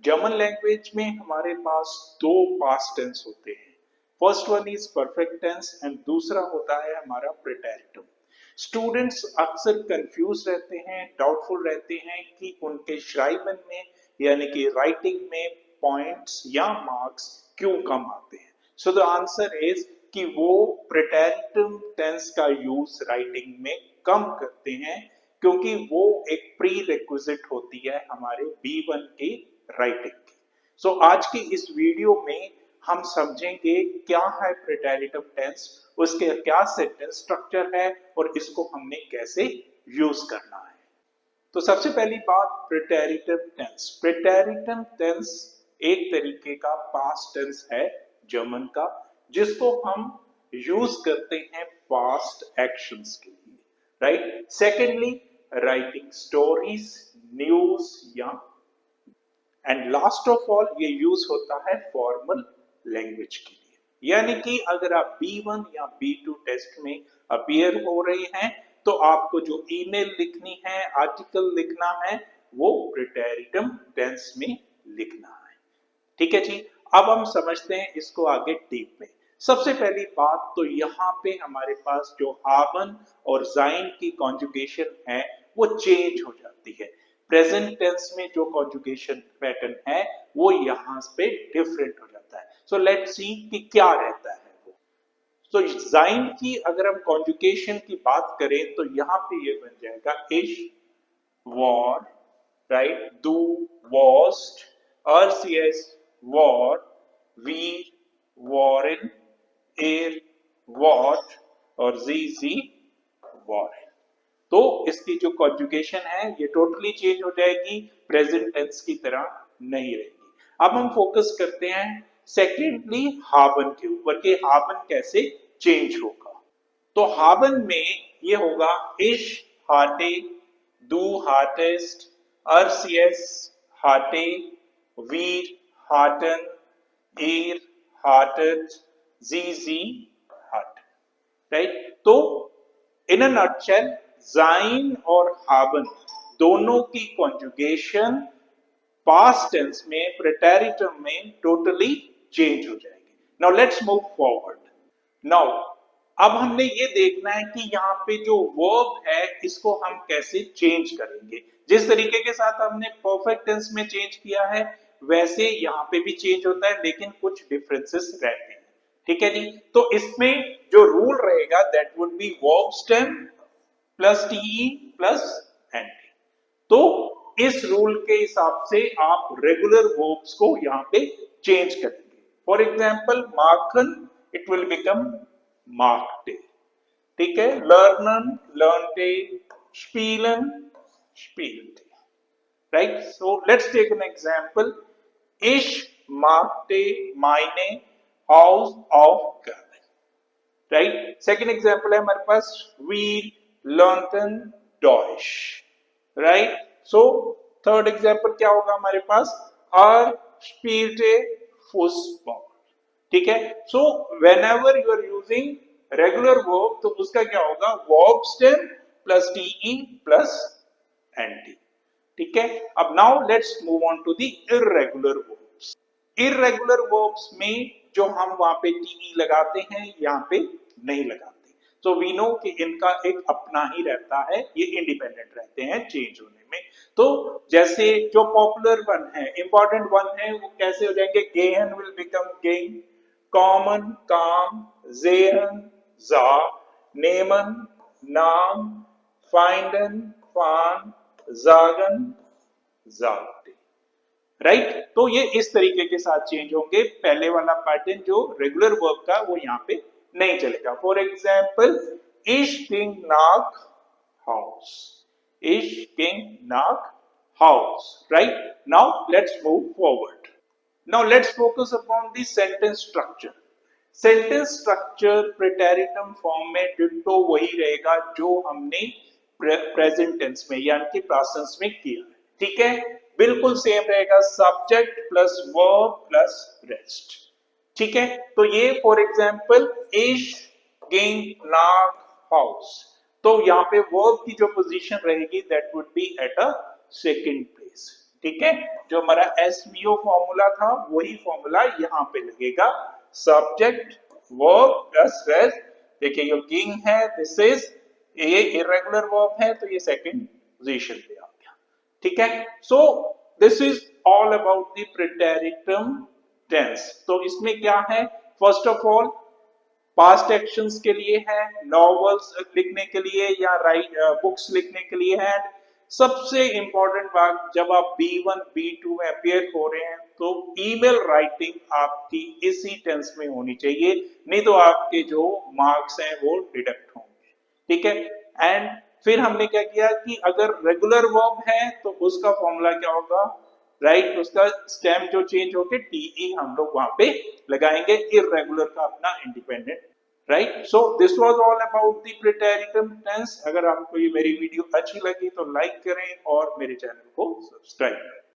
German language में हमारे पास दो पास्ट टेंस होते हैं। First one is perfect tense and दूसरा होता है हमारा प्रेटेरिटम। स्टूडेंट्स अक्सर कंफ्यूज रहते हैं, डाउटफुल रहते हैं कि उनके श्राइबन में यानी कि राइटिंग में पॉइंट्स या मार्क्स क्यों कम आते हैं। सो द आंसर इज कि वो प्रेटेरिटम टेंस का यूज राइटिंग में कम करते हैं क्योंकि वो एक प्री रिक्विजिट होती है हमारे B1 की राइटिंग की। सो आज की इस वीडियो में हम समझेंगे क्या है प्रेटेरिटम टेंस, उसके क्या सेंटेंस स्ट्रक्चर है और इसको हमने कैसे यूज करना है। तो सबसे पहली बात प्रेटेरिटम टेंस। प्रेटेरिटम टेंस एक तरीके का पास्ट टेंस है जर्मन का, जिसको हम यूज करते हैं पास्ट एक्शंस के लिए, right. Secondly writing stories, news या एंड लास्ट ऑफ ऑल ये यूज होता है फॉर्मल लैंग्वेज के लिए। यानी कि अगर आप B1 या B2 टेस्ट में अपीयर हो रहे हैं तो आपको जो ईमेल लिखनी है, आर्टिकल लिखना है, वो प्रेटेरिटम टेंस में लिखना है। ठीक है जी। अब हम समझते हैं इसको आगे डीप में। सबसे पहली बात तो यहाँ पे हमारे पास जो haben और sein की कॉन्जुगेशन है वो चेंज हो जाती है। प्रेजेंट टेंस में जो कॉन्जुगेशन पैटर्न है वो यहाँ पे डिफरेंट हो जाता है। सो लेट्स सी कि क्या रहता है वो। तो sein की अगर हम कॉन्जुगेशन की बात करें तो यहाँ पे ये बन जाएगा इश, war, right, do, wased, RCS, war, we, warren, air, what और ZZ, warren। तो इसकी जो कॉन्जुगेशन है ये टोटली चेंज हो जाएगी, प्रेजेंट टेंस की तरह नहीं रहेगी। अब हम फोकस करते हैं सेकेंडली haben के ऊपर कि haben कैसे चेंज होगा। तो haben में ये होगा इश, हाटे, do, हार्टेस्ट, RCS, हाटे, वीर, हार्टन, एयर, हार्टेड, ZZ, हार्ट, राइट। तो इन अ नटशेल sein और haben दोनों की कॉन्जुगेशन पास्ट टेंस में प्रेटेरिटम में टोटली चेंज हो जाएगी। Now let's move forward. Now अब हमने ये देखना है कि यहाँ पे जो वर्ब है इसको हम कैसे चेंज करेंगे। जिस तरीके के साथ हमने परफेक्ट टेंस में चेंज किया है वैसे यहाँ पे भी चेंज होता है, लेकिन कुछ डिफरेंसेस रहते हैं। ठीक है जी। तो इसमें जो रूल रहेगा that would be verb stem plus TE plus NT. तो इस रूल के हिसाब से आप रेगुलर वर्ब्स को यहाँ पे चेंज करेंगे। फॉर एग्जाम्पल माखन, इट विल बिकम मार्कटे। ठीक है। लर्नन, लर्नटे, स्पीलन, स्पीलते, right. So let's take an example. इश मार्कटे मायने हाउस ऑफ गर्ल, राइट। सेकेंड एग्जाम्पल है हमारे पास वी लर्नटन डॉइश, राइट। सो थर्ड एग्जाम्पल क्या होगा हमारे पास, आर स्पील्टे फुटबॉल। ठीक है। So whenever you are using regular verb तो उसका क्या होगा, verb stem plus TE plus N T. ठीक है। अब now let's move on to the irregular verbs. Irregular verbs में जो हम वहां पे टीई लगाते हैं यहाँ पे नहीं लगाते। तो वी नो कि इनका एक अपना ही रहता है, ये इंडिपेंडेंट रहते हैं चेंज होने में। तो जैसे जो पॉपुलर वन है, इंपॉर्टेंट वन है, वो कैसे हो जाएंगे, गेहन विल बिकम गेन, कॉमन काम, जेहन जा, नेमन नाम, फाइंडन फान, जागन जागते, राइट। तो ये इस तरीके के साथ चेंज होंगे। पहले वाला पैटर्न जो रेगुलर वर्ब का वो यहाँ पे नहीं चलेगा। फॉर एग्जाम्पल इश किंग नाक हाउस, इश किंग नाक हाउस, right. Now let's move forward. Now let's focus upon the sentence structure. Sentence structure प्रेटेरिटम फॉर्म में डिट्टो वही रहेगा जो हमने प्रेजेंट टेंस में यानी कि पास्ट टेंस में किया। ठीक है, बिल्कुल सेम रहेगा, subject plus verb plus rest. ठीक है। तो ये फॉर एग्जाम्पल इश किंग नाक हाउस, तो यहाँ पे वर्ब की जो पोजीशन रहेगी that would B at a second place. ठीक है, जो हमारा एसवीओ फॉर्मूला था वही फॉर्मूला यहाँ पे लगेगा, सब्जेक्ट वर्ब प्लस रेस्ट। देखिए ये किंग है, दिस इज, ये इरेगुलर वर्ब है तो ये सेकंड पोजीशन पे आ गया, ठीक है। So this is all about the प्रीटेरिटम टेंस। तो इसमें क्या है, first of all past actions के लिए है, नॉवेल्स लिखने के लिए या राइट बुक्स लिखने के लिए है। सबसे इंपॉर्टेंट बात, जब आप B1 B2 में अपियर हो रहे हैं तो ईमेल राइटिंग आपकी इसी टेंस में होनी चाहिए, नहीं तो आपके जो मार्क्स हैं वो डिडक्ट होंगे, ठीक है। एंड फिर हमने क्या किया कि अगर रेगुलर वर्ब है तो उसका फॉर्मूला क्या होगा, राइट, उसका स्टेम जो चेंज होके टीई हम लोग वहां पे लगाएंगे, इरेगुलर का अपना independent, right. So this was all about the प्रीटेरिटम टेंस। अगर आपको ये मेरी वीडियो अच्छी लगी तो लाइक करें और मेरे चैनल को सब्सक्राइब करें।